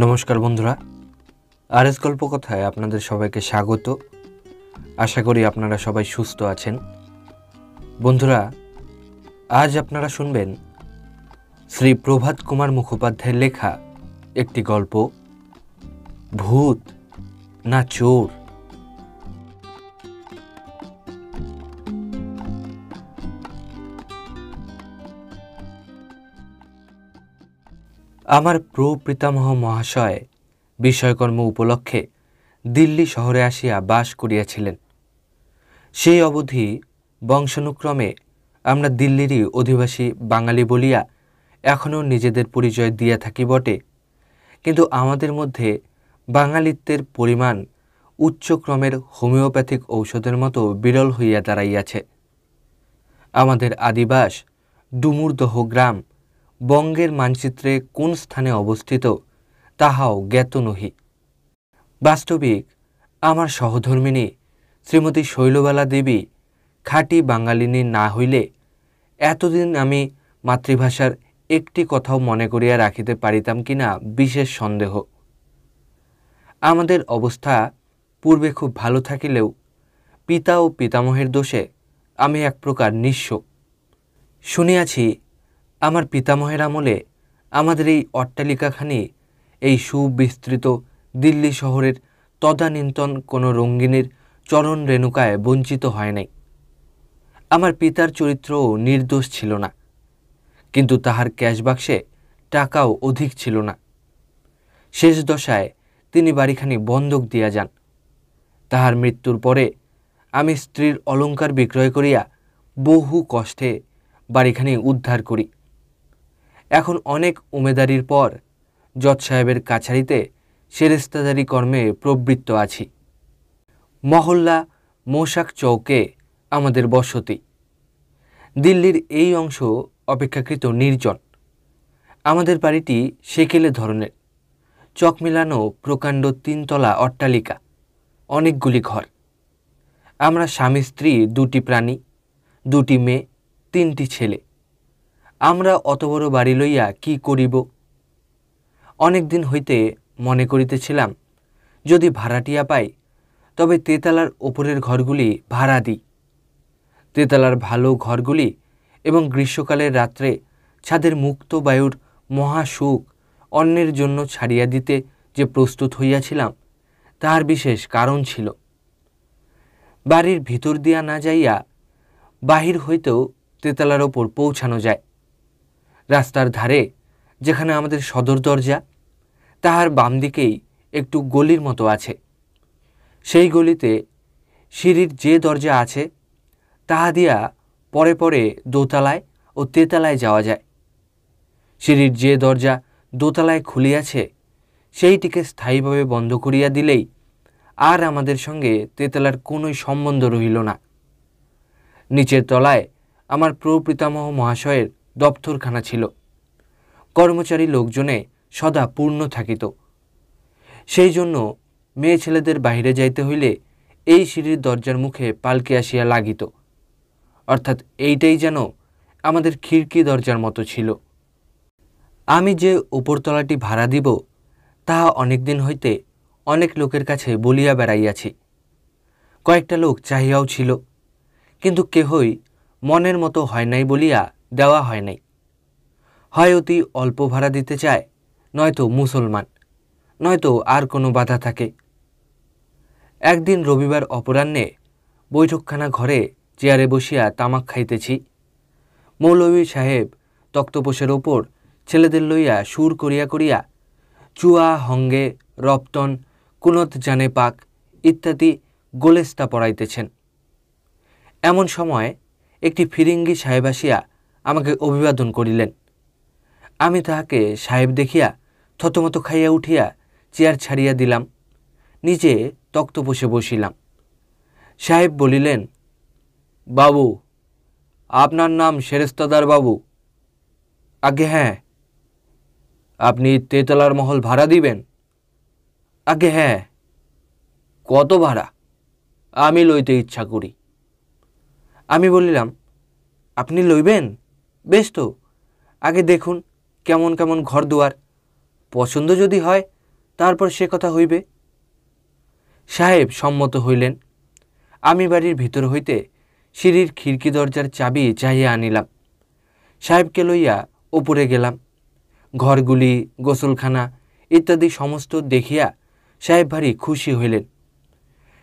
নমস্কার বন্ধুরা, আরএস গল্পকথায় আপনাদের সবাইকে স্বাগত। আশা করি আপনারা সবাই সুস্থ আছেন। বন্ধুরা, আজ আপনারা শুনবেন শ্রী প্রভাত কুমার মুখোপাধ্যায়ের লেখা একটি গল্প, ভূত না চোর। আমার প্রপিতামহ মহাশয় বিষয়কর্ম উপলক্ষে দিল্লি শহরে আসিয়া বাস করিয়াছিলেন। সেই অবধি বংশানুক্রমে আমরা দিল্লিরই অধিবাসী বাঙালি বলিয়া এখনও নিজেদের পরিচয় দিয়া থাকি বটে, কিন্তু আমাদের মধ্যে বাঙালিত্বের পরিমাণ উচ্চক্রমের হোমিওপ্যাথিক ঔষধের মতো বিরল হইয়া দাঁড়াইয়াছে। আমাদের আদিবাস ডুমুরদহ গ্রাম বঙ্গের মানচিত্রে কোন স্থানে অবস্থিত তাহাও জ্ঞাত নহি। বাস্তবিক আমার সহধর্মিণী শ্রীমতী শৈলবালা দেবী খাঁটি বাঙালিনী না হইলে এতদিন আমি মাতৃভাষার একটি কথাও মনে করিয়া রাখিতে পারিতাম কিনা বিশেষ সন্দেহ। আমাদের অবস্থা পূর্বে খুব ভালো থাকিলেও পিতা ও পিতামহের দোষে আমি এক প্রকার নিঃস্ব। শুনিয়াছি আমার পিতামহের আমলে আমাদের এই অট্টালিকাখানি এই সুবিস্তৃত দিল্লি শহরের তদানীন্তন কোনো রঙ্গিনীর চরণ রেণুকায় বঞ্চিত হয় নাই। আমার পিতার চরিত্রও নির্দোষ ছিল না, কিন্তু তাহার ক্যাশবাক্সে টাকাও অধিক ছিল না। শেষ দশায় তিনি বাড়িখানি বন্ধক দিয়া যান। তাহার মৃত্যুর পরে আমি স্ত্রীর অলংকার বিক্রয় করিয়া বহু কষ্টে বাড়িখানি উদ্ধার করি। এখন অনেক উমেদারির পর জজ সাহেবের কাছারিতে সেরেস্তাদারি কর্মে প্রবৃত্ত আছি। মহল্লা মোশাক চৌকে আমাদের বসতি। দিল্লির এই অংশ অপেক্ষাকৃত নির্জন। আমাদের বাড়িটি সেকেলে ধরনের, চক মিলানো প্রকাণ্ড 3তলা অট্টালিকা, অনেকগুলি ঘর। আমরা স্বামী স্ত্রী, 2টি প্রাণী, 2টি মেয়ে, 3টি ছেলে। আমরা অত বড় বাড়ি লইয়া কি করিব? অনেক দিন হইতে মনে করিতেছিলাম, যদি ভাড়াটিয়া পাই তবে তেতলার ওপরের ঘরগুলি ভাড়া দিই। তেতলার ভালো ঘরগুলি এবং গ্রীষ্মকালের রাত্রে ছাদের মুক্ত বায়ুর মহাসুখ অন্যের জন্য ছাড়িয়া দিতে যে প্রস্তুত হইয়াছিলাম, তাহার বিশেষ কারণ ছিল। বাড়ির ভিতর দিয়া না যাইয়া বাহির হইতেও তেতলার ওপর পৌঁছানো যায়। রাস্তার ধারে যেখানে আমাদের সদর দরজা, তাহার বাম দিকেই একটু গলির মতো আছে। সেই গলিতে সিঁড়ির যে দরজা আছে তাহা দিয়া পরে পরে দোতলায় ও তেতলায় যাওয়া যায়। সিঁড়ির যে দরজা দোতলায় খুলিয়াছে সেইটিকে স্থায়ীভাবে বন্ধ করিয়া দিলেই আর আমাদের সঙ্গে তেতলার কোনোই সম্বন্ধ রহিল না। নিচের তলায় আমার প্রপিতামহ মহাশয়ের দপ্তরখানা ছিল। কর্মচারী লোকজনে সদা পূর্ণ থাকিত। সেই জন্য মেয়ে ছেলেদের বাহিরে যাইতে হইলে এই সিঁড়ির দরজার মুখে পালকি আসিয়া লাগিত, অর্থাৎ এইটাই যেন আমাদের খিড়কি দরজার মতো ছিল। আমি যে উপরতলাটি ভাড়া দিব তাহা অনেক দিন হইতে অনেক লোকের কাছে বলিয়া বেড়াইয়াছি। কয়েকটা লোক চাহিয়াও ছিল, কিন্তু কেহই মনের মতো হয় নাই বলিয়া দেওয়া হয় নাই। হয় অতি অল্প ভাড়া দিতে চায়, নয়তো মুসলমান, নয়তো আর কোনো বাধা থাকে। একদিন রবিবার অপরাহ্নে বৈঠকখানা ঘরে চেয়ারে বসিয়া তামাক খাইতেছি। মৌলভী সাহেব তক্তপোষের ওপর ছেলেদের লইয়া সুর করিয়া করিয়া চুয়া, হঙ্গে, রপ্তন, কুনত জানে পাক ইত্যাদি গোলেস্তা পড়াইতেছেন। এমন সময় একটি ফিরিঙ্গি সাহেব আসিয়া আমাকে অভিবাদন করিলেন। আমি তাহাকে সাহেব দেখিয়া থতমত খাইয়া উঠিয়া চেয়ার ছাড়িয়া দিলাম, নিজে তক্তপোষে বসিলাম। সাহেব বলিলেন, বাবু, আপনার নাম সেরেস্তাদার বাবু? আগে হ্যাঁ। আপনি তেতলার মহল ভাড়া দিবেন? আগে হ্যাঁ। কত ভাড়া? আমি লইতে ইচ্ছা করি। আমি বলিলাম, আপনি লইবেন? বেশ তো, আগে দেখুন কেমন কেমন ঘর দুয়ার, পছন্দ যদি হয় তারপর সে কথা হইবে। সাহেব সম্মত হইলেন। আমি বাড়ির ভিতর হইতে সিঁড়ির খিড়কি দরজার চাবি চাহিয়া আনিলাম। সাহেবকে লইয়া ওপরে গেলাম। ঘরগুলি, গোসলখানা ইত্যাদি সমস্ত দেখিয়া সাহেব ভারী খুশি হইলেন।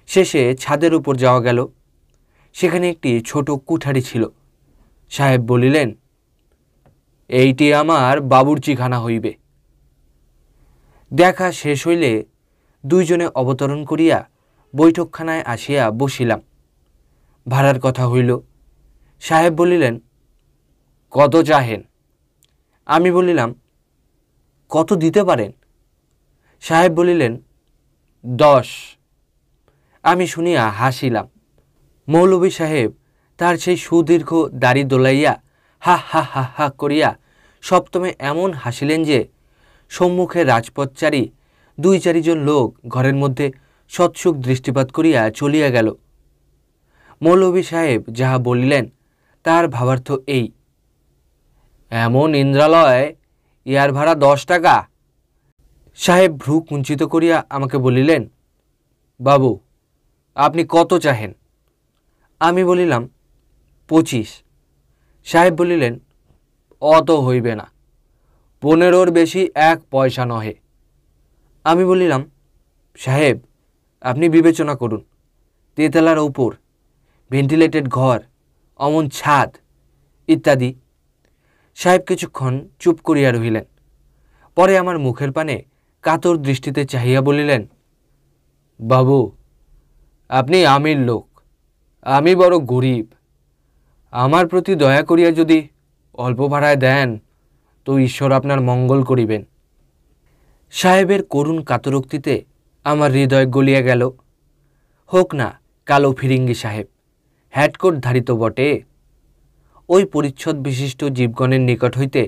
শেষে ছাদের উপর যাওয়া গেল। সেখানে একটি ছোট কুঠারি ছিল। সাহেব বলিলেন, এইটি আমার বাবুর্চিখানা হইবে। দেখা শেষ হইলে দুইজনে অবতরণ করিয়া বৈঠকখানায় আসিয়া বসিলাম। ভাড়ার কথা হইল। সাহেব বলিলেন, কত চাহেন? আমি বলিলাম, কত দিতে পারেন? সাহেব বলিলেন, 10। আমি শুনিয়া হাসিলাম। মৌলভী সাহেব তার সেই সুদীর্ঘ দাড়ি দোলাইয়া হা হা হা হা করিয়া সপ্তমে এমন হাসিলেন যে সম্মুখে রাজপথচারী 2-4 জন লোক ঘরের মধ্যে সৎসুখ দৃষ্টিপাত করিয়া চলিয়া গেল। মৌলভী সাহেব যাহা বলিলেন তার ভাবার্থ এই, এমন ইন্দ্রালয়, ইয়ার ভাড়া 10 টাকা। সাহেব ভ্রু কুঞ্চিত করিয়া আমাকে বলিলেন, বাবু, আপনি কত চাহেন? আমি বলিলাম, 25। সাহেব বলিলেন, অত হইবে না, 15-র বেশি 1 পয়সা নহে। আমি বলিলাম, সাহেব, আপনি বিবেচনা করুন, তেতলার উপর, ভেন্টিলেটেড ঘর, অমন ছাদ ইত্যাদি। সাহেব কিছুক্ষণ চুপ করিয়া রহিলেন। পরে আমার মুখের পানে কাতর দৃষ্টিতে চাহিয়া বলিলেন, বাবু, আপনি আমির লোক, আমি বড় গরিব। আমার প্রতি দয়া করিয়া যদি অল্প ভাড়ায় দেন তো ঈশ্বর আপনার মঙ্গল করিবেন। সাহেবের করুণ কাতরোক্তিতে আমার হৃদয় গলিয়া গেল। হোক না কালো ফিরিঙ্গি সাহেব, হ্যাটকোট ধারিত বটে। ওই পরিচ্ছদ বিশিষ্ট জীবগণের নিকট হইতে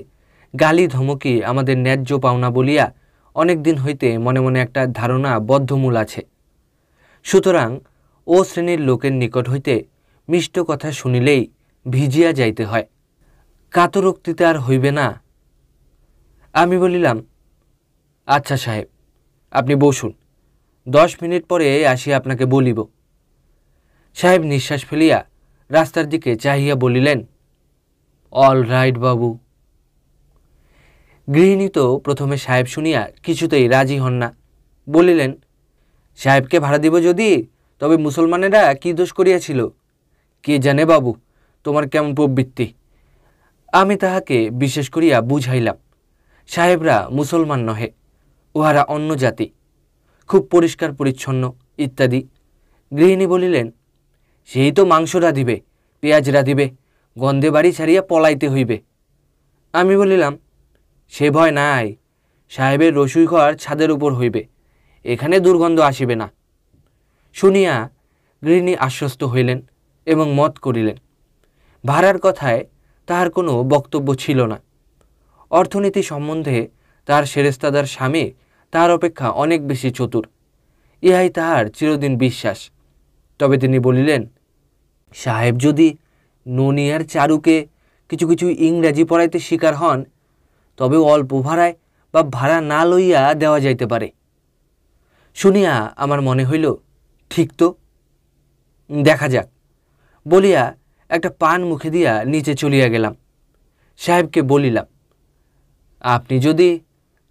গালি ধমকি আমাদের ন্যায্য পাওনা বলিয়া অনেক দিন হইতে মনে মনে একটা ধারণা বদ্ধমূল আছে। সুতরাং ও শ্রেণীর লোকের নিকট হইতে মিষ্ট কথা শুনিলেই ভিজিয়া যাইতে হয়। কাতরোক্তিতে আর হইবে না। আমি বলিলাম, আচ্ছা সাহেব, আপনি বসুন, 10 মিনিট পরে আসিয়া আপনাকে বলিব। সাহেব নিঃশ্বাস ফেলিয়া রাস্তার দিকে চাহিয়া বলিলেন, অল রাইট বাবু। গৃহিণী তো প্রথমে সাহেব শুনিয়া কিছুতেই রাজি হন না। বলিলেন, সাহেবকে ভাড়া দিব যদি, তবে মুসলমানেরা কি দোষ করিয়াছিল? কে জানে বাবু, তোমার কেমন প্রবৃত্তি। আমি তাহাকে বিশেষ করিয়া বুঝাইলাম, সাহেবরা মুসলমান নহে, উহারা অন্য জাতি, খুব পরিষ্কার পরিচ্ছন্ন ইত্যাদি। গৃহিণী বলিলেন, সেই তো মাংস রাঁধিবে, পেঁয়াজ রাঁধিবে, গন্ধে বাড়ি ছাড়িয়া পলাইতে হইবে। আমি বলিলাম, সে ভয় নাই, সাহেবের রসুই ঘর ছাদের উপর হইবে, এখানে দুর্গন্ধ আসিবে না। শুনিয়া গৃহিণী আশ্বস্ত হইলেন এবং মত করিলেন। ভাড়ার কথায় তাহার কোনো বক্তব্য ছিল না। অর্থনীতি সম্বন্ধে তার সেরেস্তাদার স্বামী তাহার অপেক্ষা অনেক বেশি চতুর, ইহাই তাহার চিরদিন বিশ্বাস। তবে তিনি বলিলেন, সাহেব যদি ননি আর চারুকে কিছু কিছু ইংরাজি পড়াইতে শিকার হন, তবে অল্প ভাড়ায় বা ভাড়া না লইয়া দেওয়া যাইতে পারে। শুনিয়া আমার মনে হইল, ঠিক তো, দেখা যাক বলিয়া একটা পান মুখে দিয়া নিচে চলিয়া গেলাম। সাহেবকে বলিলাম, আপনি যদি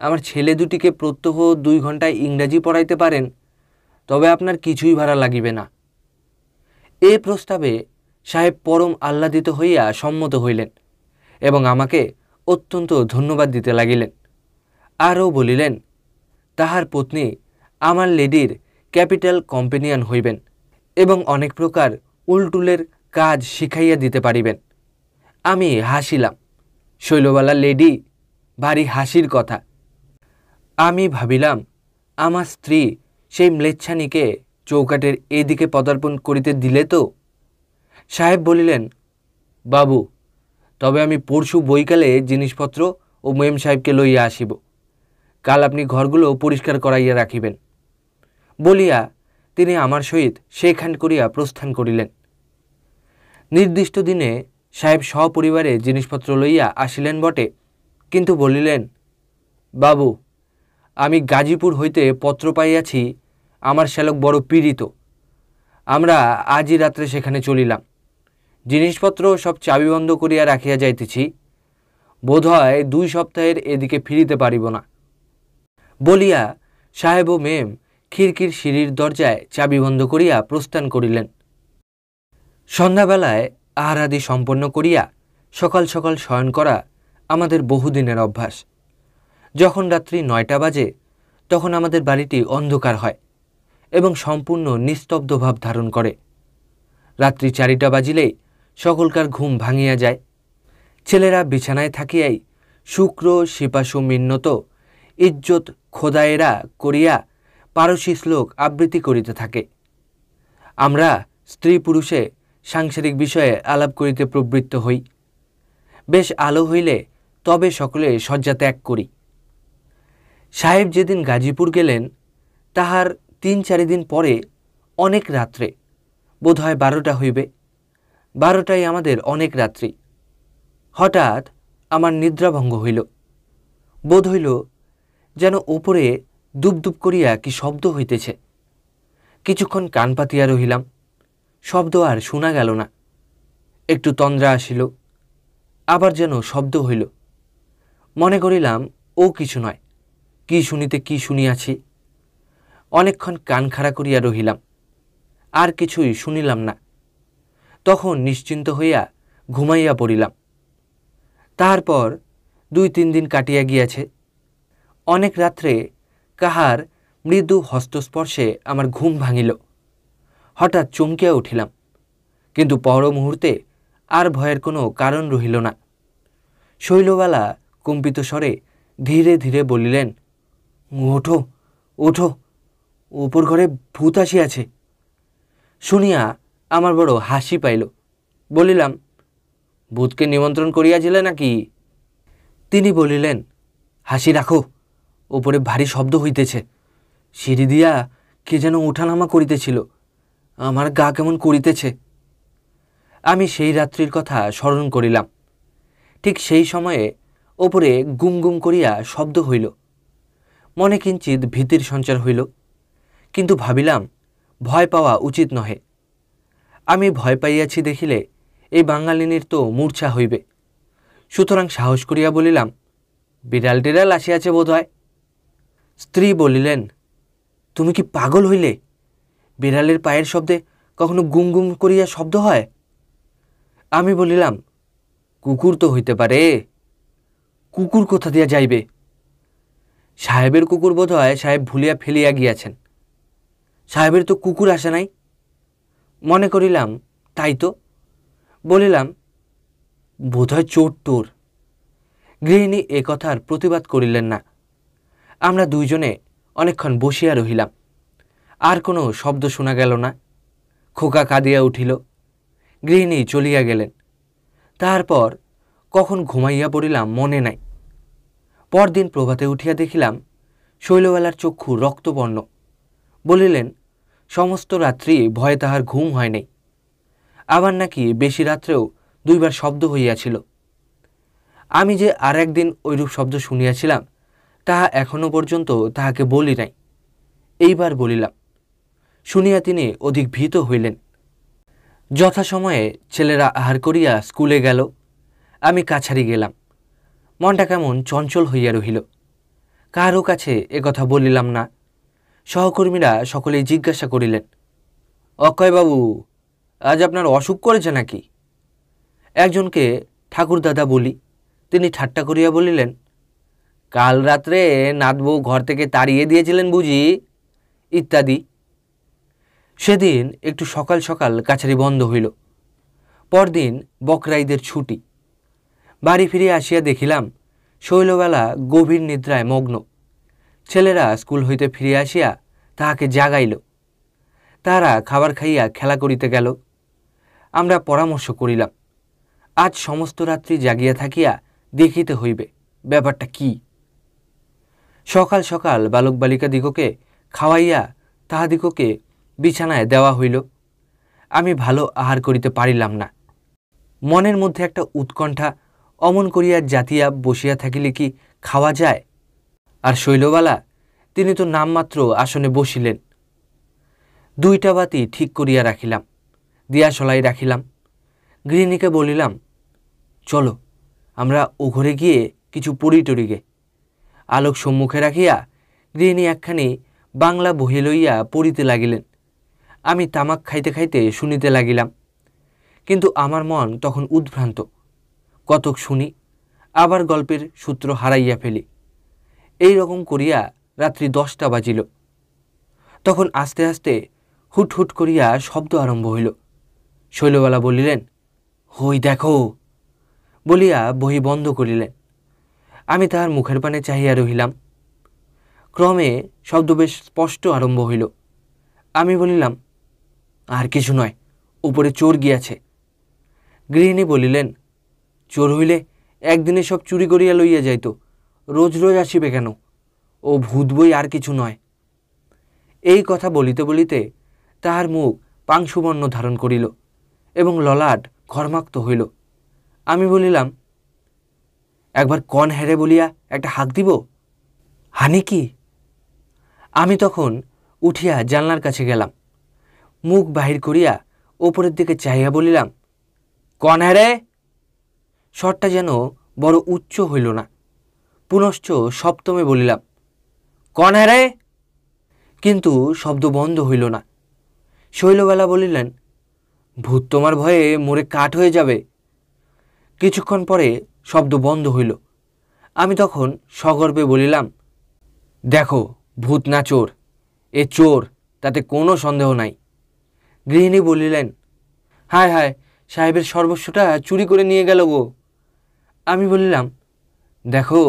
আমার ছেলে দুটিকে প্রত্যহ 2 ঘন্টায় ইংরাজি পড়াইতে পারেন, তবে আপনার কিছুই ভাড়া লাগিবে না। এ প্রস্তাবে সাহেব পরম আহ্লাদিত হইয়া সম্মত হইলেন এবং আমাকে অত্যন্ত ধন্যবাদ দিতে লাগিলেন। আরও বলিলেন, তাহার পত্নী আমার লেডির ক্যাপিটাল কম্পেনিয়ন হইবেন এবং অনেক প্রকার উলটুলের কাজ শিখাইয়া দিতে পারিবেন। আমি হাসিলাম। শৈলবালা লেডি, ভারী হাসির কথা। আমি ভাবিলাম, আমার স্ত্রী সেই ম্লেচ্ছানীকে চৌকাটের এদিকে পদার্পণ করিতে দিলে তো। সাহেব বলিলেন, বাবু, তবে আমি পরশু বৈকালে জিনিসপত্র ও মেম সাহেবকে লইয়া আসিব। কাল আপনি ঘরগুলো পরিষ্কার করাইয়া রাখিবেন। বলিয়া তিনি আমার সহিত শেক হ্যান্ড করিয়া প্রস্থান করিলেন। নির্দিষ্ট দিনে সাহেব সপরিবারে জিনিসপত্র লইয়া আসিলেন বটে, কিন্তু বলিলেন, বাবু, আমি গাজীপুর হইতে পত্র পাইয়াছি, আমার শ্যালক বড় পীড়িত। আমরা আজই রাত্রে সেখানে চলিলাম। জিনিসপত্র সব চাবিবন্ধ করিয়া রাখিয়া যাইতেছি। বোধ হয় 2 সপ্তাহের এদিকে ফিরিতে পারিব না। বলিয়া সাহেব ও মেম খিড়কির সিঁড়ির দরজায় চাবি বন্ধ করিয়া প্রস্থান করিলেন। সন্ধ্যাবেলায় আহারাদি সম্পন্ন করিয়া সকাল সকাল শয়ন করা আমাদের বহুদিনের অভ্যাস। যখন রাত্রি 9টা বাজে তখন আমাদের বাড়িটি অন্ধকার হয় এবং সম্পূর্ণ নিস্তব্ধ ভাব ধারণ করে। রাত্রি 4টা বাজিলেই সকলকার ঘুম ভাঙিয়া যায়। ছেলেরা বিছানায় থাকিয়াই শুক্র শিপাসু মিন্নত ইজ্জত খোদায়েরা করিয়া পারসী শ্লোক আবৃত্তি করিতে থাকে। আমরা স্ত্রী পুরুষে সাংসারিক বিষয়ে আলাপ করিতে প্রবৃত্ত হই। বেশ আলো হইলে তবে সকলে শয্যা ত্যাগ করি। সাহেব যেদিন গাজীপুর গেলেন তাহার 3-4 দিন পরে অনেক রাত্রে, বোধ হয় 12টা হইবে, 12টাই আমাদের অনেক রাত্রি, হঠাৎ আমার নিদ্রাভঙ্গ হইল। বোধ হইল যেন ওপরে দুবদুব করিয়া কি শব্দ হইতেছে। কিছুক্ষণ কান পাতিয়া রহিলাম, শব্দ আর শোনা গেল না। একটু তন্দ্রা আসিল, আবার যেন শব্দ হইল। মনে করিলাম ও কিছু নয়, কি শুনিতে কি শুনিয়াছি। অনেকক্ষণ কান খাড়া করিয়া রহিলাম, আর কিছুই শুনিলাম না। তখন নিশ্চিন্ত হইয়া ঘুমাইয়া পড়িলাম। তারপর 2-3 দিন কাটিয়া গিয়াছে। অনেক রাত্রে কাহার মৃদু হস্তস্পর্শে আমার ঘুম ভাঙিল। হঠাৎ চমকিয়া উঠিলাম, কিন্তু পর মুহূর্তে আর ভয়ের কোনো কারণ রহিল না। শৈলবালা কম্পিত স্বরে ধীরে ধীরে বলিলেন, ওঠো ওঠো, উপর ঘরে ভূত আসিয়াছে। শুনিয়া আমার বড় হাসি পাইল। বলিলাম, ভূতকে নিমন্ত্রণ করিয়াছিলে নাকি? তিনি বলিলেন, হাসি রাখো, ওপরে ভারী শব্দ হইতেছে। সিঁড়ি দিয়া কে যেন ওঠানামা করিতেছিল, আমার গা কেমন করিতেছে। আমি সেই রাত্রির কথা স্মরণ করিলাম। ঠিক সেই সময়ে ওপরে গুম গুম করিয়া শব্দ হইল। মনে কিঞ্চিত ভীতির সঞ্চার হইল, কিন্তু ভাবিলাম ভয় পাওয়া উচিত নহে। আমি ভয় পাইয়াছি দেখিলে এই বাঙালিনীর তো মূর্ছা হইবে। সুতরাং সাহস করিয়া বলিলাম, বিড়াল টিড়াল আসিয়াছে বোধ হয়। স্ত্রী বলিলেন, তুমি কি পাগল হইলে? বিড়ালের পায়ের শব্দে কখনো গুম গুম করিয়া শব্দ হয়? আমি বলিলাম, কুকুর তো হইতে পারে। কুকুর কোথা দিয়া যাইবে? সাহেবের কুকুর বোধ হয় সাহেব ভুলিয়া ফেলিয়া গিয়াছেন। সাহেবের তো কুকুর আসে নাই। মনে করিলাম তাই তো। বলিলাম, বোধ হয় চোর টোর। গৃহিণী এ কথার প্রতিবাদ করিলেন না। আমরা দুইজনে অনেকক্ষণ বসিয়া রহিলাম। আর কোনো শব্দ শোনা গেল না। খোকা কাঁদিয়া উঠিল। গৃহিণী চলিয়া গেলেন। তারপর কখন ঘুমাইয়া পড়িলাম মনে নাই। পরদিন প্রভাতে উঠিয়া দেখিলাম শৈলবালার চক্ষু রক্তবর্ণ। বলিলেন, সমস্ত রাত্রি ভয়ে তাহার ঘুম হয় নাই। আবার নাকি বেশি রাত্রেও 2 বার শব্দ হইয়াছিল। আমি যে আর একদিন ঐরূপ শব্দ শুনিয়াছিলাম তাহা এখনো পর্যন্ত তাহাকে বলি নাই। এইবার বলিলাম। শুনিয়া তিনি অধিক ভীত হইলেন। যথাসময়ে ছেলেরা আহার করিয়া স্কুলে গেল। আমি কাছারি গেলাম। মনটা কেমন চঞ্চল হইয়া রহিল। কারও কাছে একথা বলিলাম না। সহকর্মীরা সকলেই জিজ্ঞাসা করিলেন, অক্ষয়বাবু, আজ আপনার অসুখ করেছে নাকি? একজনকে ঠাকুরদাদা বলি। তিনি ঠাট্টা করিয়া বলিলেন, কাল রাত্রে নাতবউ ঘর থেকে তাড়িয়ে দিয়েছিলেন বুঝি, ইত্যাদি। সেদিন একটু সকাল সকাল কাছারি বন্ধ হইল। পরদিন বকরাইদের ছুটি। বাড়ি ফিরে আসিয়া দেখিলাম শৈলবেলা গভীর নিদ্রায় মগ্ন। ছেলেরা স্কুল হইতে ফিরে আসিয়া তাহাকে জাগাইল। তাহারা খাবার খাইয়া খেলা করিতে গেল। আমরা পরামর্শ করিলাম, আজ সমস্ত রাত্রি জাগিয়া থাকিয়া দেখিতে হইবে ব্যাপারটা কি। সকাল সকাল বালক বালিকাদিগকে খাওয়াইয়া তাহাদিগকে বিছানায় দেওয়া হইল। আমি ভালো আহার করিতে পারিলাম না। মনের মধ্যে একটা উৎকণ্ঠা অমন করিয়া জাতিয়া বসিয়া থাকিলে কি খাওয়া যায়? আর শৈলবালা তিনি তো নামমাত্র আসনে বসিলেন। 2টা বাতি ঠিক করিয়া রাখিলাম, দিয়াশলাই রাখিলাম। গৃহিণীকে বলিলাম, চলো আমরা ও ঘরে গিয়ে কিছু পড়ি টড়ি গে। আলোক সম্মুখে রাখিয়া গৃহিণী একখানি বাংলা বহি লইয়া পড়িতে লাগিলেন। আমি তামাক খাইতে খাইতে শুনিতে লাগিলাম, কিন্তু আমার মন তখন উদ্ভ্রান্ত। কতক শুনি, আবার গল্পের সূত্র হারাইয়া ফেলি। এই রকম করিয়া রাত্রি 10টা বাজিল। তখন আস্তে আস্তে হুট হুট করিয়া শব্দ আরম্ভ হইল। শৈলবালা বলিলেন, হই দেখো বলিয়া বহি বন্ধ করিলেন। আমি তাহার মুখের পানে চাহিয়া রহিলাম। ক্রমে শব্দ বেশ স্পষ্ট আরম্ভ হইল। আমি বলিলাম, আর কিছু নয়, উপরে চোর গিয়াছে। গৃহিণী বলিলেন, চোর হইলে একদিনে সব চুরি করিয়া লইয়া যাইত, রোজ রোজ আসিবে কেন? ও ভূত বই, আর কিছু নয়। এই কথা বলিতে বলিতে তাহার মুখ পাংশুবর্ণ ধারণ করিল এবং ললাট ঘর্মাক্ত হইল। আমি বলিলাম, একবার কন হেরে বলিয়া একটা হাঁক দিব, হানি কি? আমি তখন উঠিয়া জানলার কাছে গেলাম, মুখ বাহির করিয়া ওপরের দিকে চাহিয়া বলিলাম, কন হেরে? স্বরটা যেন বড় উচ্চ হইল না। পুনশ্চ সপ্তমে বলিলাম, কন হেরে? কিন্তু শব্দ বন্ধ হইল না। শৈলবালা বলিলেন, ভূত তোমার ভয়ে মরে কাঠ হয়ে যাবে। কিছুক্ষণ পরে শব্দ বন্ধ হইল। আমি তখন সগর্বে বলিলাম, দেখো ভূত না চোর, এ চোর, তাতে কোনো সন্দেহ নাই। গৃহিণী বলিলেন, হায় হায়, সাহেবের সর্বস্বটা চুরি করে নিয়ে গেল গো। আমি বলিলাম, দেখো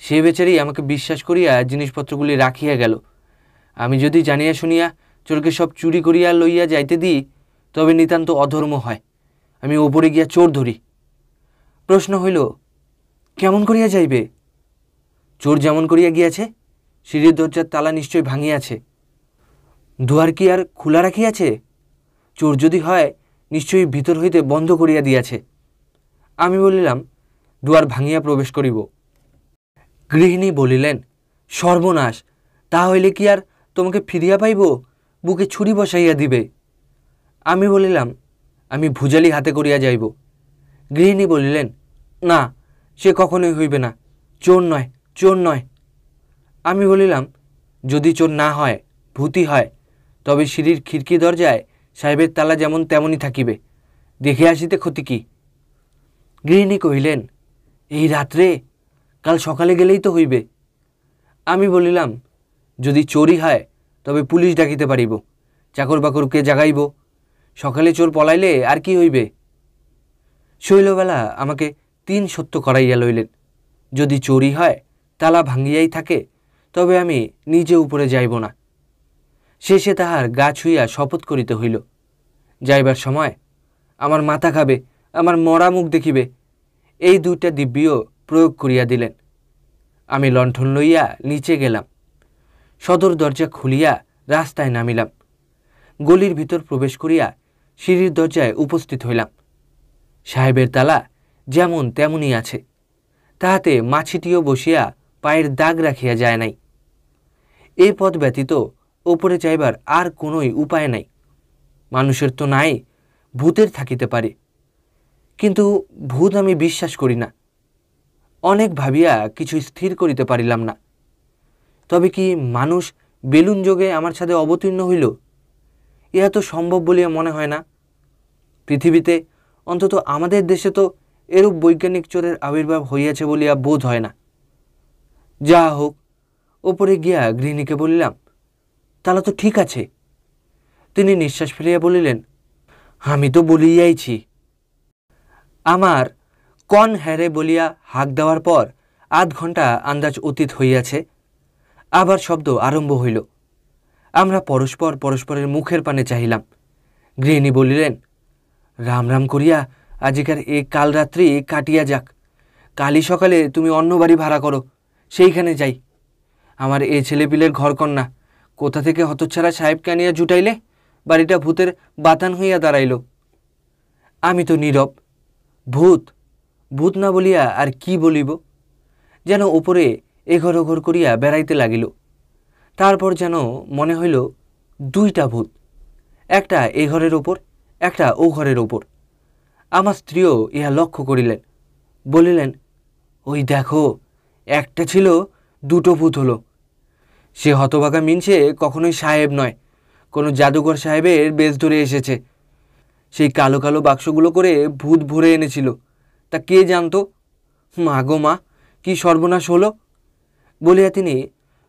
সে বেচারি আমাকে বিশ্বাস করিয়া জিনিসপত্রগুলি রাখিয়া গেল। আমি যদি জানিয়া শুনিয়া চোরকে সব চুরি করিয়া লইয়া যাইতে দিই, তবে নিতান্ত অধর্ম হয়। আমি ওপরে গিয়া চোর ধরি। প্রশ্ন হইল, কেমন করিয়া যাইবে? চোর যেমন করিয়া গিয়াছে, সিঁড়ির দরজার তালা নিশ্চয় ভাঙিয়াছে। দুয়ার কি আর খোলা রাখিয়াছে? চোর যদি হয়, নিশ্চয়ই ভিতর হইতে বন্ধ করিয়া দিয়াছে। আমি বলিলাম, দুয়ার ভাঙিয়া প্রবেশ করিব। গৃহিণী বলিলেন, সর্বনাশ, তা হইলে কি আর তোমাকে ফিরিয়া পাইব? বুকে ছুরি বসাইয়া দিবে। আমি বলিলাম, আমি ভুজালি হাতে করিয়া যাইব। গৃহিণী বলিলেন, না, সে কখনোই হইবে না, চোর নয়, চোর নয়। আমি বলিলাম, যদি চোর না হয়, ভূতই হয়, তবে সিঁড়ির খিড়কি দরজায় সাহেবের তালা যেমন তেমনই থাকিবে, দেখে আসিতে ক্ষতি কি? গৃহিণী কহিলেন, এই রাত্রে? কাল সকালে গেলেই তো হইবে। আমি বলিলাম, যদি চোরই হয়, তবে পুলিশ ডাকিতে পারিব, চাকর বাকরকে জাগাইব। সকালে চোর পলাইলে আর কি হইবে? শৈলবেলা আমাকে 3 সত্য করাইয়া লইলেন। যদি চোরই হয়, তালা ভাঙ্গিয়াই থাকে, তবে আমি নিজে উপরে যাইব না। শেষে তাহার গা ছুঁইয়া শপথ করিতে হইল। যাইবার সময়, আমার মাথা খাবে, আমার মরা মুখ দেখিবে, এই 2টা দিব্যিও প্রয়োগ করিয়া দিলেন। আমি লণ্ঠন লইয়া নিচে গেলাম। সদর দরজা খুলিয়া রাস্তায় নামিলাম। গলির ভিতর প্রবেশ করিয়া সিঁড়ির দরজায় উপস্থিত হইলাম। সাহেবের তালা যেমন তেমনই আছে, তাহাতে মাছিটিও বসিয়া পায়ের দাগ রাখিয়া যায় নাই। এই পথ ব্যতীত ওপরে যাইবার আর কোনোই উপায় নাই। মানুষের তো নাই, ভূতের থাকিতে পারে, কিন্তু ভূত আমি বিশ্বাস করি না। অনেক ভাবিয়া কিছু স্থির করিতে পারিলাম না। তবে কি মানুষ বেলুন যোগে আমার সাথে অবতীর্ণ হইল? ইহা তো সম্ভব বলিয়া মনে হয় না। পৃথিবীতে, অন্তত আমাদের দেশে তো এরূপ বৈজ্ঞানিক চোরের আবির্ভাব হইয়াছে বলিয়া বোধ হয় না। যা হোক, ওপরে গিয়া গৃহিণীকে বলিলাম, তাহলে তো ঠিক আছে। তিনি নিঃশ্বাস ফেলিয়া বলিলেন, আমি তো বলিয়াইছি। আমার কন হ্যারে বলিয়া হাঁক দেওয়ার পর আধ ঘণ্টা আন্দাজ অতীত হইয়াছে। আবার শব্দ আরম্ভ হইল। আমরা পরস্পর পরস্পরের মুখের পানে চাহিলাম। গৃহিণী বলিলেন, রাম রাম করিয়া আজিকার এ কাল রাত্রি কাটিয়া যাক। কালই সকালে তুমি অন্য বাড়ি ভাড়া করো, সেইখানে যাই। আমার এ ছেলেপিলের ঘরকন্না কোথা থেকে হতচ্ছাড়া সাহেবকে আনিয়া জুটাইলে বাড়িটা ভূতের বাতান হইয়া দাঁড়াইল। আমি তো নীরব। ভূত ভূত না বলিয়া আর কি বলিব? যেন ওপরে এঘর ওঘর করিয়া বেড়াইতে লাগিল। তারপর যেন মনে হইল দুইটা ভূত, একটা এ ঘরের ওপর, একটা ও ঘরের ওপর। আমার স্ত্রীও ইহা লক্ষ্য করিলেন, বলিলেন, ওই দেখো, একটা ছিল, দুটো ভূত হলো। সে হতভাগা মিনছে কখনোই সাহেব নয়, কোনো জাদুঘর সাহেবের বেশ ধরে এসেছে। সেই কালো কালো বাক্সগুলো করে ভূত ভরে এনেছিল, তা কে জানতো। মা গো মা, কি সর্বনাশ হলো বলিয়া তিনি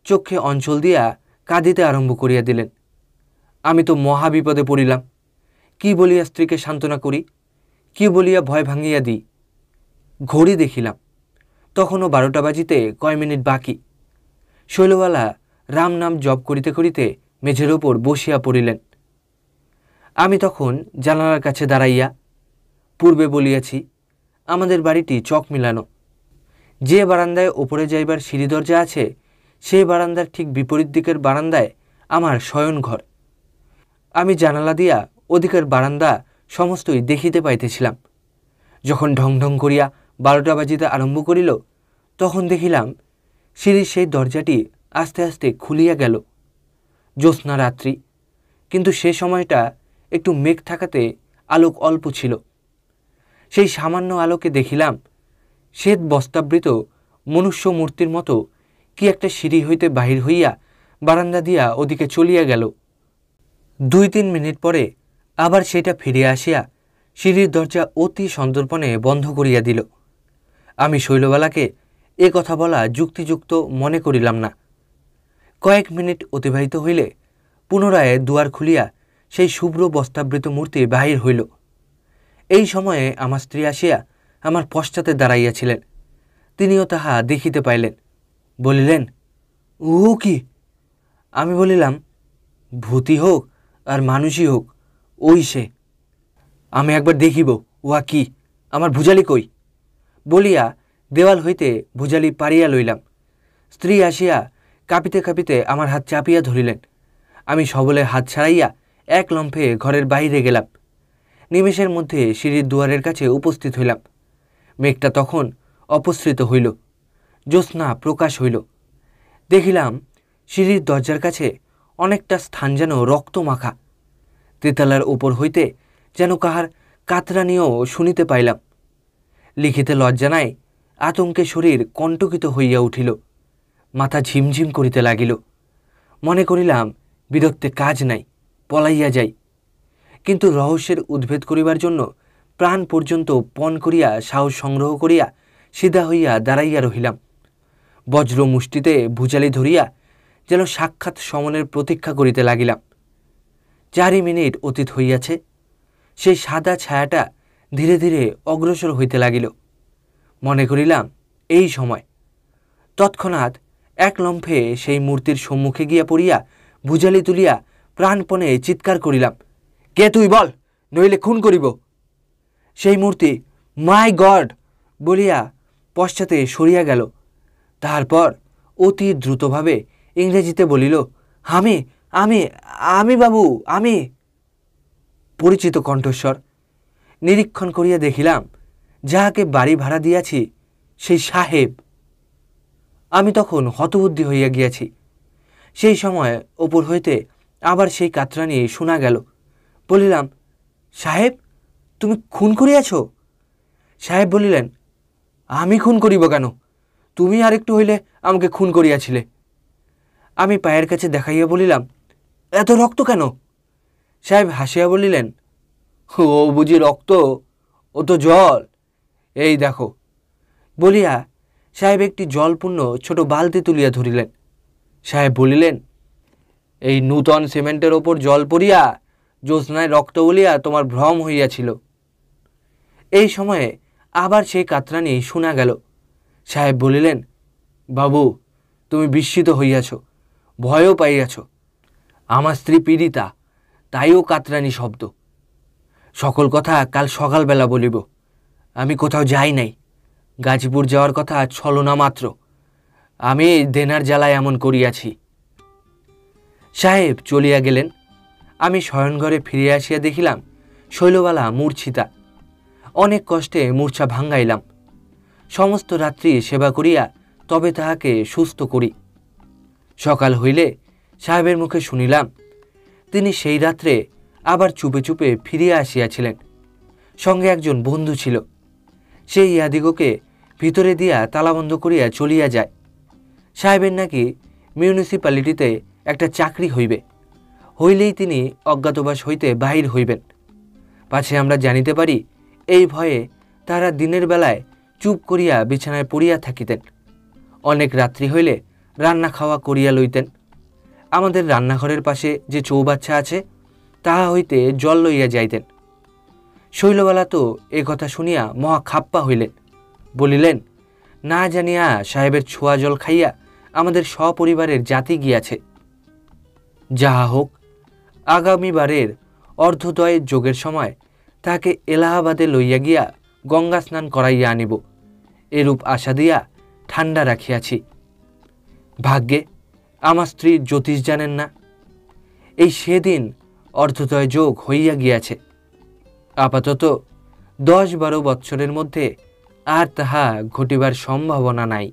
চক্ষে অঞ্চল দিয়া কাঁদিতে আরম্ভ করিয়া দিলেন। আমি তো মহা বিপদে পড়িলাম। কি বলিয়া স্ত্রীকে সান্ত্বনা করি, কি বলিয়া ভয় ভাঙিয়া দিই। ঘড়ি দেখিলাম, তখনও 12টা বাজিতে কয় মিনিট বাকি। শৈলবালা রাম নাম জপ করিতে করিতে মেঝের ওপর বসিয়া পড়িলেন। আমি তখন জানালার কাছে দাঁড়াইয়া, পূর্বে বলিয়াছি আমাদের বাড়িটি চক মিলানো। যে বারান্দায় ওপরে যাইবার সিঁড়ি দরজা আছে, সেই বারান্দার ঠিক বিপরীত দিকের বারান্দায় আমার শয়ন ঘর। আমি জানালা দিয়া ওদিকের বারান্দা সমস্তই দেখিতে পাইতেছিলাম। যখন ঢং ঢং করিয়া 12টা বাজিতে আরম্ভ করিল, তখন দেখিলাম সিঁড়ির সেই দরজাটি আস্তে আস্তে খুলিয়া গেল। জ্যোৎস্না রাত্রি, কিন্তু সে সময়টা একটু মেঘ থাকাতে আলোক অল্প ছিল। সেই সামান্য আলোকে দেখিলাম শ্বেত বস্ত্রাবৃত মনুষ্য মূর্তির মতো কি একটা সিঁড়ি হইতে বাহির হইয়া বারান্দা দিয়া ওদিকে চলিয়া গেল। 2-3 মিনিট পরে আবার সেটা ফিরিয়া আসিয়া সিঁড়ির দরজা অতি সন্তর্পণে বন্ধ করিয়া দিল। আমি শৈলবালাকে এ কথা বলা যুক্তিযুক্ত মনে করিলাম না। কয়েক মিনিট অতিবাহিত হইলে পুনরায় দুয়ার খুলিয়া সেই শুভ্র বস্ত্রাবৃত মূর্তি বাহির হইল। এই সময়ে আমার স্ত্রী আসিয়া আমার পশ্চাতে দাঁড়াইয়াছিলেন। তিনিও তাহা দেখিতে পাইলেন, বলিলেন, ও কি? আমি বলিলাম, ভূতি হোক আর মানুষই হোক, ওই সে। আমি একবার দেখিব উহা কি, আমার ভুজালি কই বলিয়া দেওয়াল হইতে ভুজালি পারিয়া লইলাম। স্ত্রী আসিয়া কাঁপিতে কাঁপিতে আমার হাত চাপিয়া ধরিলেন। আমি সবলে হাত ছাড়াইয়া এক লম্ফে ঘরের বাহিরে গেলাম। নিমেষের মধ্যে সিঁড়ির দুয়ারের কাছে উপস্থিত হইলাম। মেঘটা তখন অপসৃত হইল, জ্যোৎস্না প্রকাশ হইল। দেখিলাম সিঁড়ির দরজার কাছে অনেকটা স্থান যেন রক্ত মাখা। তেতালার উপর হইতে যেন কাহার কাতরানিও শুনিতে পাইলাম। লিখিতে লজ্জা নাই, আতঙ্কে শরীর কণ্টকিত হইয়া উঠিল, মাথা ঝিমঝিম করিতে লাগিল। মনে করিলাম বিরক্তে কাজ নাই, পলাইয়া যাই। কিন্তু রহস্যের উদ্ভেদ করিবার জন্য প্রাণ পর্যন্ত পণ করিয়া সাহস সংগ্রহ করিয়া সিধা হইয়া দাঁড়াইয়া রহিলাম। বজ্র মুষ্টিতে ভুজালি ধরিয়া যেন সাক্ষাৎ সমনের প্রতীক্ষা করিতে লাগিলাম। 4 মিনিট অতীত হইয়াছে। সেই সাদা ছায়াটা ধীরে ধীরে অগ্রসর হইতে লাগিল। মনে করিলাম এই সময়। তৎক্ষণাৎ এক লম্ফে সেই মূর্তির সম্মুখে গিয়া পড়িয়া ভুজালি তুলিয়া প্রাণপণে চিৎকার করিলাম, কে তুই বল, নইলে খুন করিব। সেই মূর্তি মাই গড বলিয়া পশ্চাতে সরিয়া গেল। তারপর অতি দ্রুতভাবে ইংরেজিতে বলিল, আমি আমি আমি বাবু, আমি। পরিচিত কণ্ঠস্বর। নিরীক্ষণ করিয়া দেখিলাম যাহাকে বাড়ি ভাড়া দিয়াছি সেই সাহেব। আমি তখন হতবুদ্ধি হইয়া গিয়াছি। সেই সময় ওপর হইতে আবার সেই কাতরানি শোনা গেল। বলিলাম, সাহেব, তুমি খুন করিয়াছ? সাহেব বলিলেন, আমি খুন করিব কেন? তুমি আর একটু হইলে আমাকে খুন করিয়াছিলে। আমি পায়ের কাছে দেখাইয়া বলিলাম, এত রক্ত কেন? সাহেব হাসিয়া বলিলেন, ও বুঝি রক্ত, ও তো জল, এই দেখো। বলিয়া সাহেব একটি জলপূর্ণ ছোট বালতি তুলিয়া ধরিলেন। সাহেব বলিলেন, এই নূতন সিমেন্টের ওপর জল পড়িয়া জ্যোৎস্নায় রক্ত বলিয়া তোমার ভ্রম হইয়াছিল। এই সময়ে আবার সেই কাতরানি শোনা গেল। সাহেব বলিলেন, বাবু, তুমি বিস্মিত হইয়াছ, ভয়ও পাইয়াছ। আমার স্ত্রী পীড়িতা, তাইও কাতরানি শব্দ। সকল কথা কাল সকালবেলা বলিব। আমি কোথাও যাই নাই, গাজীপুর যাওয়ার কথা ছলনা মাত্র। আমি দেনার জ্বালায় এমন করিয়াছি। সাহেব চলিয়া গেলেন। আমি শয়নঘরে ফিরিয়া আসিয়া দেখিলাম শৈলবালা মূর্ছিতা। অনেক কষ্টে মূর্ছা ভাঙ্গাইলাম। সমস্ত রাত্রি সেবা করিয়া তবে তাহাকে সুস্থ করি। সকাল হইলে সাহেবের মুখে শুনিলাম তিনি সেই রাত্রে আবার চুপে চুপে ফিরিয়া আসিয়াছিলেন। সঙ্গে একজন বন্ধু ছিল। সেই ইহাদিগকে ভিতরে দিয়া তালাবন্ধ করিয়া চলিয়া যায়। সাহেবের নাকি মিউনিসিপ্যালিটিতে একটা চাকরি হইবে, হইলেই তিনি অজ্ঞাতবাস হইতে বাহির হইবেন। পাছে আমরা জানিতে পারি এই ভয়ে তারা দিনের বেলায় চুপ করিয়া বিছানায় পড়িয়া থাকিতেন। অনেক রাত্রি হইলে রান্না খাওয়া করিয়া লইতেন। আমাদের রান্নাঘরের পাশে যে চৌবাচ্চা আছে তাহা হইতে জল লইয়া যাইতেন। শৈলবালা তো এ কথা শুনিয়া মহা খাপ্পা হইলেন, বলিলেন, না জানিয়া সাহেবের ছোঁয়া জল খাইয়া আমাদের সপরিবারের জাতি গিয়াছে। যাহা হোক, আগামীবারের অর্ধদয়ের যোগের সময় তাহাকে এলাহাবাদে লইয়া গিয়া গঙ্গা স্নান করাইয়া আনিব, এরূপ আশা দিয়া ঠান্ডা রাখিয়াছি। ভাগ্যে আমার স্ত্রী জ্যোতিষ জানেন না, এই সেদিন অর্ধদয় যোগ হইয়া গিয়াছে। আপাতত 10-12 বৎসরের মধ্যে আর তাহা ঘটিবার সম্ভাবনা নাই।